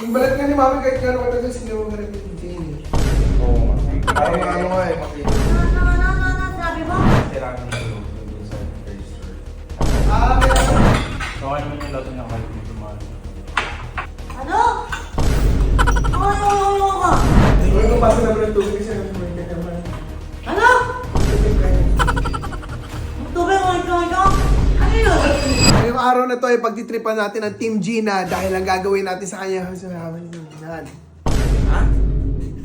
Yung balat nga ni Mami kahit gano'n katagal sinawa ka rin yung Jane. Oo nga. Parang ano nga eh, makinis. Sabi mo? Kailangan ng tulog dun sa register. Meron. Okay naman yung lato niya kahit may tumalo. Ano? Ano ka? Hindi ko pasa naman ng tubig kasi naman ka naman. Ano? Tubig mo ito. Ano yun? Ngayong araw na to ay pagtitripan natin ang Team Gina dahil ang gagawin natin sa kanya. Yan. Ha?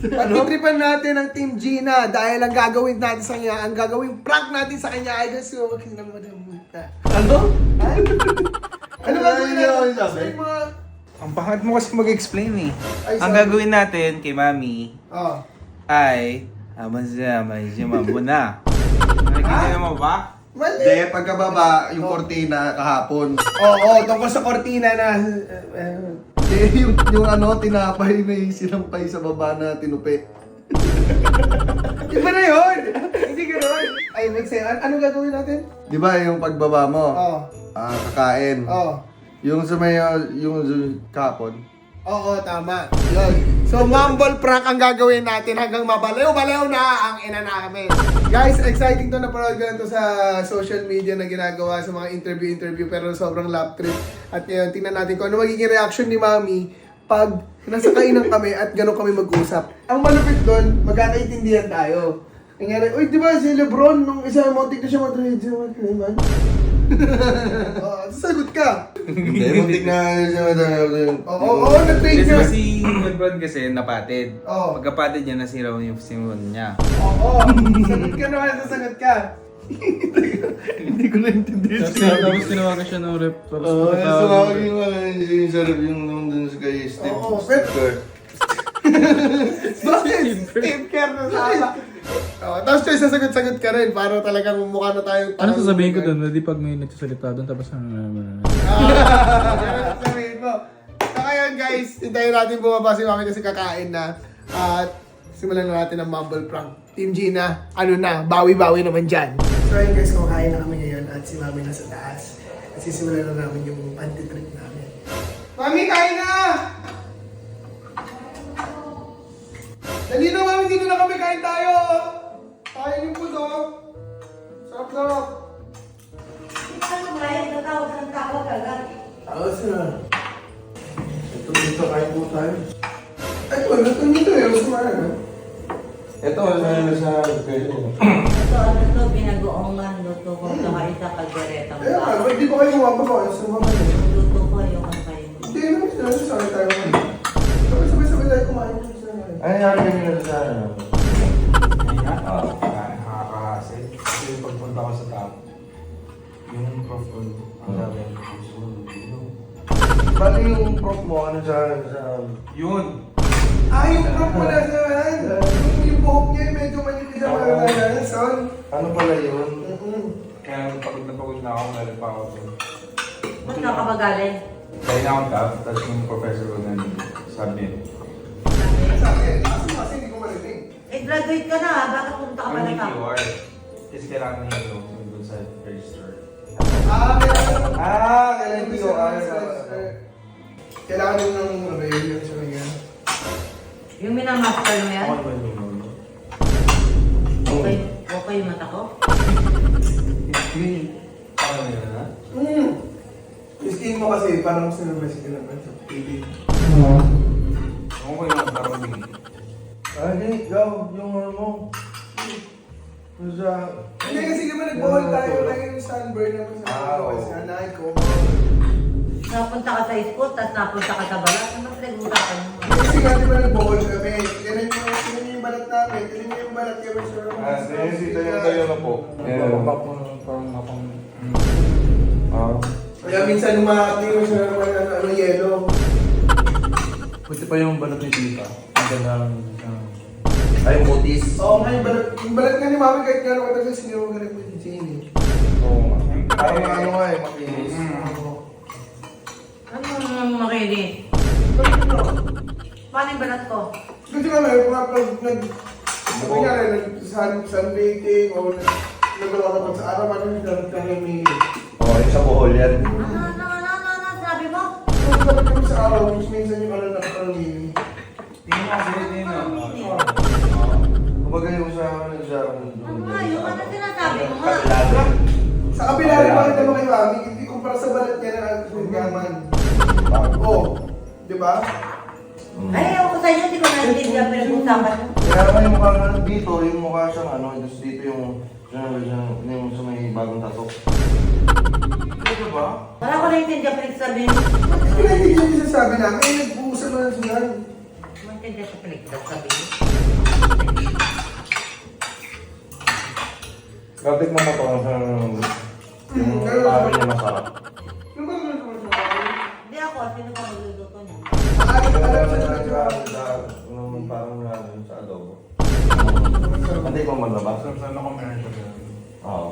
Pagtitripan natin ang Team Gina dahil ang gagawin natin sa kanya, ang gagawin prank natin sa kanya ay gusto ko kasi naman Ano? Ha? Ano ba Ano yung sabi? Ang pangit mo kasi mag-explain eh. Ay, Ang sorry. gagawin natin kay Mami Oh. ay may mo na. Nakikita mo ba? Mali. Hindi, pagkababa, yung kortina kahapon. Oo, tungkol sa kortina na... Hindi, yung ano, tinapay may sinampay sa baba na tinupi. Iba na yun! Hindi gano'n. Ay, wait sa'yo. Ano gagawin natin? Di ba yung pagbaba mo? Oo. Kakain. Oo. Yung sa may, yung kahapon. Oo, tama. Yun. So, mumble prank ang gagawin natin hanggang mabalaw-balaw na ang ina namin. Guys, exciting to. Napanood ko na to sa social media na ginagawa sa mga interview pero sobrang love trip. At ngayon, tingnan natin kung ano magiging reaction ni Mami pag nasa kainan kami at gano'n kami mag-usap. Ang malupit doon, magkakaintindihan tayo. Nangyari, uy, di ba si Lebron, nung isa montik na siya mag-trade sa mga kaiman? Sasagot ka. Hindi, muntik na siya. Oo, nag-trade Kasi niya. si Lebron kasi napatid. Oo. Pagkapatid niya, nasira yung simon niya. Oo, sagot ka naman, sasagot ka. Hindi ko naintindihan. Tapos tinawagan siya ng rep. Tapos Oo, pagkatawag sa akin yung sarap yung nandun sa kay Steve. Oo, Kerr. Bakit? Steve Kerr na sama. Tapos siya sasagot-sagot ka rin para talagang mukha na tayong Ano sasabihin ko doon? Di pag may nagsasalita doon tapos Ganun sasabihin mo. So ngayon guys, hintayin natin bumaba si Mami kasi kakain na. At simulan na natin ang mumble prank. Team Gina, ano na, bawi-bawi naman dyan. So ayun guys, kumakain na kami ngayon at si Mami nasa taas. At sisimulan na namin yung anti-trip namin. Mami, kain na! Dali na Mami, dito na kami, kain tayo! Kain yung puso. Sarap-sarap. Ano ba yun? Natawag ng tawag agad. Tapos na. Ito dito, kain po tayo. Ay, wala ito dito eh. Mas marami. Ito, sa question. Ito, binagoongan, luto ko sa kaisa kaldereta mo. Kaya nga, ba't di ba kayo mawapa? Ayos naman kayo. Luto ko yung ano kayo. Hindi naman sila. Sabay tayo kumain. Sabay-sabay tayo kumain. Ay, nangyari kanina sa ano? Nakakahasil. Kasi yung pagpunta ko sa top, yung prof ko, ang sabi ng puso, Paano yung prof mo? Ano sa... yun! Yung prop mo na sa yung buhok niya medyo manipis ang mga son. Ano pala yun? Kaya pagod na ako, meron pa ako dun. Ba't ka kamagaling? Kaya na akong top, tapos yung professor ko na sabi, Sabi, kasi hindi ko marinig. Graduate ka na ha? Bakit punta ka pa yung na ka? QR, kasi kailangan niya yung dun sa register. Meron. Kailan yung Kailangan din ng review sa mga. Yung minamaster mo yan? Ako ba yung lolo? Okay yung mata ko? Ano yun, ha? Yung skin mo kasi parang sinabay ka naman sa TV. Ako ko yung parang Hindi, yung ano mo. Sa... Hindi kasi di ba nag-ball tayo lang yung sunburn naman sa oo. kasi anahin ko. Napunta ka sa school, tapos napunta ka sa balat. Ano pinag-usapan mo? Kasi nga di ba nag-ball kami. Tignan yung balat namin. Tignan yung balat kami sa tayo na po. parang mapang... Kaya minsan yung mga tingin siya naman ano yellow. Buti pa yung balat ni Tita. Ang ganda ng... Ay, mutis. Oo nga, yung balat nga ni Mami kahit gano'n katagal sinawa ka rin mo yung Jane. Oo nga. Parang ano nga eh, makinis. Ano makinig? Paano yung balat ko? Kasi nga meron mga pag nangyari, sunbathing o nagawa ka pag sa araw, ano yung dapat ka may Oo, yung sa Bohol yan. Ano, sabi mo? dapat kami sa araw, which minsan yung ano na parang mini. Tingnan mo kasi, tingnan mo. Kumbaga yung sa Ano nga, yung ano sinasabi mo nga? Sa kabila rin makita mo kay Mami, hindi kumpara sa balat niya na gaman. Oh, di ba? Ay, ako ko sa inyo, hindi ko naintindihan pinag-usapan mo. Kaya naman yung mukha na dito, yung mukha siyang ano, tapos dito yung sa may bagong tato. Ano ba? Wala ko naintindihan pinag-sabi mo. Hindi na hindi yung sinasabi namin, eh, nag-uusap na lang sila. Maintindihan sa pinag-sabi mo. Kapit mo to yung araw niya masarap. Ano ba naman naman sa mga? Hindi ako, sino ka magluluto niya? Alam siya naman sa Parang sa adobo. Hindi mo maglabas? Sana ko meron siya ganun. Oo.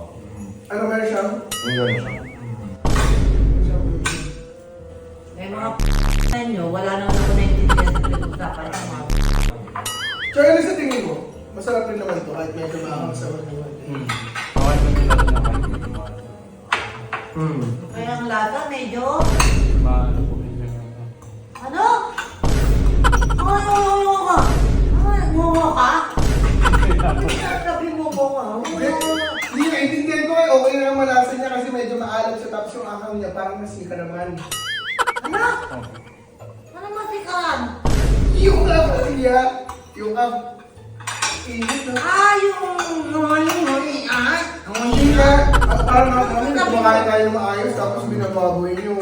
ano meron siya? Yung gano'n siya. May mga na nyo, wala naman ako naintindihan sa pinag-usapan ng mga Tsaka ano sa tingin mo? Masarap rin naman to kahit medyo makakasarap naman. Okay, kung nila na kayo. Kaya ang lasa medyo... Maano po siya. Ano? Ay, ngumungo ka! Ay, ngumungo ka? Sabi mo ko nga. Hindi, naiintindihan ko eh. Okay na ang malasa niya kasi medyo maalam siya tapos yung akang niya parang nasika naman. Ano? Ano masikaan? Yung niya, yung init na. Ah, yung huli ah. Hindi nga, at parang kami kumakain tayo maayos tapos binababoy niyo.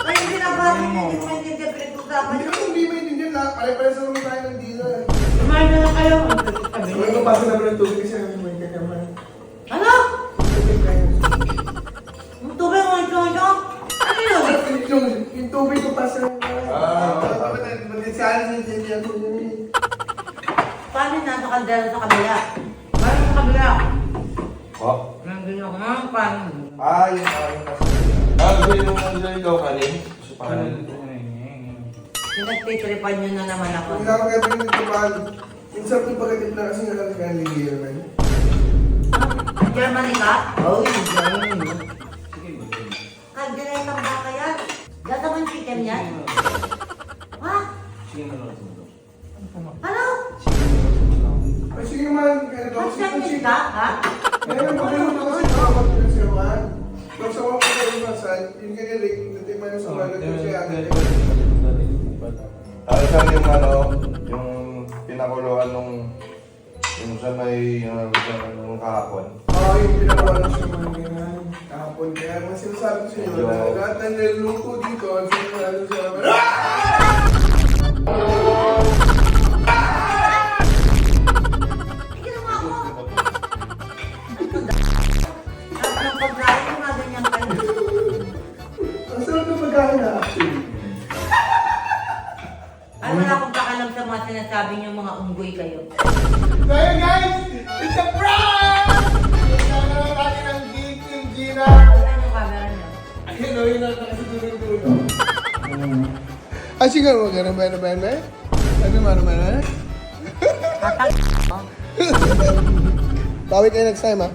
Ay, hindi na ba? Hindi ko maintindihan pinag-usapan Hindi niyo. ko hindi maintindihan na pare-pare sa mga tayo ng dila. Kumain na lang kayo. Sabi ko pasa naman ng tubig kasi may kakaman. Ano? Tubig kayo. Yung tubig mo ito nyo? Ano yun? Yung tubig ko pasa ng Mag-insahan sa intindihan ko yun eh. Paano yung nasa kaldera sa kabila? Paano sa kabila? Oh. Nandun ako. Paano? Yung parang kasi yung ikaw kanin. Gusto pa kanin. Pinagtitripan nyo na naman ako. Kung lang kaya pinagtipan, yung sarap yung pagkatip na kasi nga lang kaya German. Germany ka? Oo, Germany. Kaldera ba kaya? Gagawin chicken yan? Ha? Ano? Ay sige man, kaya daw Mas Chinese ka? Ha? Ngayon, pagkaluto kasi nakapag pinagsiruan. Tapos sa mga pagkalumasan, yung kanilig, natiman yung sumalat yung siya. Tapos siya yung ano, yung pinakuluan nung sa may nung kahapon. Yung pinakawalan siya mga ganyan. Kahapon, kaya mga sinasabi ko sa inyo, na lahat ng niluto dito, ang sinasabi siya naman, Hindi naman ako. Tapos ng pagkain ko nga ganyan kayo. ang sarap ng pagkain na actually. Ay, wala akong pakalam sa mga sinasabi niyo mga unggoy kayo. So yun guys, it's a prank! Kailangan naman natin ang Geek Team Gina. Ano yung camera niyo? Ayun o, yun ang nakasitulong-tulong. Sige, wag ka na ba? Ano man? Tatag. Bawi kayo next time ha.